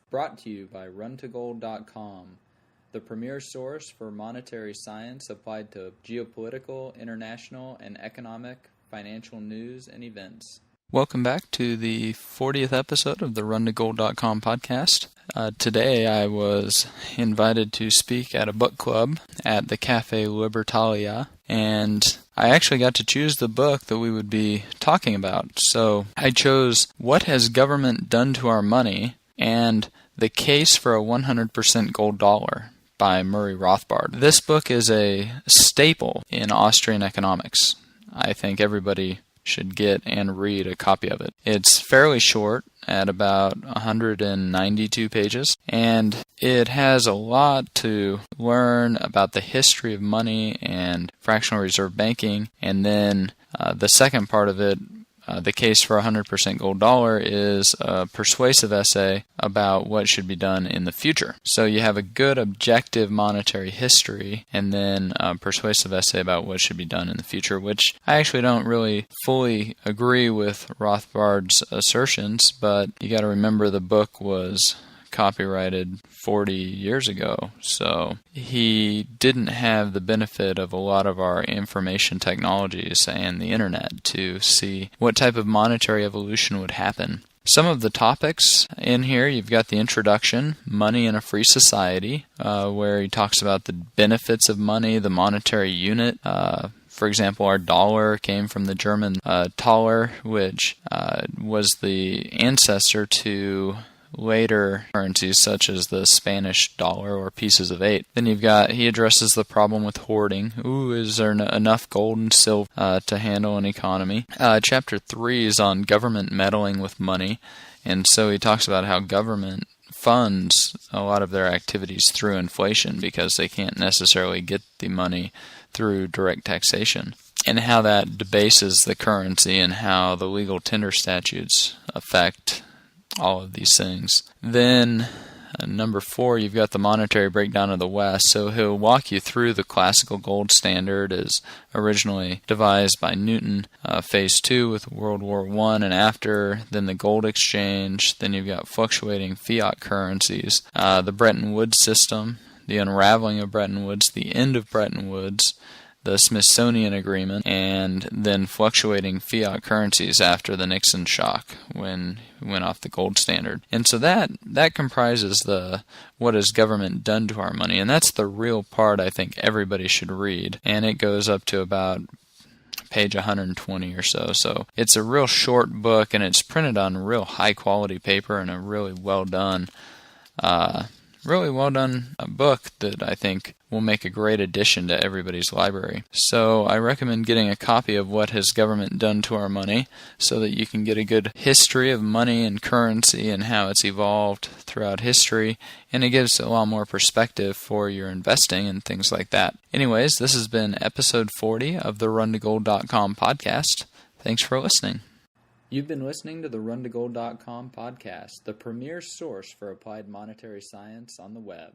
Brought to you by runtogold.com, the premier source for monetary science applied to geopolitical, international, and economic, financial news and events. Welcome back to the 40th episode of the runtogold.com podcast. Today I was invited to speak at a book club at the Cafe Libertalia, and I actually got to choose the book that we would be talking about. So I chose What Has Government Done to Our Money? And The Case for a 100% Gold Dollar by Murray Rothbard. This book is a staple in Austrian economics. I think everybody should get and read a copy of it. It's fairly short, at about 192 pages, and it has a lot to learn about the history of money and fractional reserve banking, and then the second part of it, The Case for a 100% Gold Dollar, is a persuasive essay about what should be done in the future. So you have a good objective monetary history and then a persuasive essay about what should be done in the future, which I actually don't really fully agree with Rothbard's assertions, but you got to remember the book was copyrighted 40 years ago, so he didn't have the benefit of a lot of our information technologies and the internet to see what type of monetary evolution would happen. Some of the topics in here, you've got the introduction, Money in a Free Society, where he talks about the benefits of money, the monetary unit. For example, our dollar came from the German Thaler, which was the ancestor to later currencies such as the Spanish dollar or pieces of 8. Then he addresses the problem with hoarding. Is there enough gold and silver to handle an economy? Chapter 3 is on government meddling with money, and so he talks about how government funds a lot of their activities through inflation because they can't necessarily get the money through direct taxation, and how that debases the currency and how the legal tender statutes affect all of these things. Then number 4, you've got the monetary breakdown of the West. So he'll walk you through the classical gold standard as originally devised by Newton, phase 2 with World War I and after, then the gold exchange, then you've got fluctuating fiat currencies, the Bretton Woods system, the unraveling of Bretton Woods, the end of Bretton Woods, the Smithsonian Agreement, and then fluctuating fiat currencies after the Nixon shock when we went off the gold standard. And so that comprises the what has government done to our money, and that's the real part I think everybody should read, and it goes up to about page 120 or so. So it's a real short book, and it's printed on real high quality paper and a really well done book that I think will make a great addition to everybody's library. So I recommend getting a copy of What Has Government Done to Our Money so that you can get a good history of money and currency and how it's evolved throughout history, and it gives a lot more perspective for your investing and things like that. Anyways, this has been episode 40 of the runtogold.com podcast. Thanks for listening. You've been listening to the runtogold.com podcast, the premier source for applied monetary science on the web.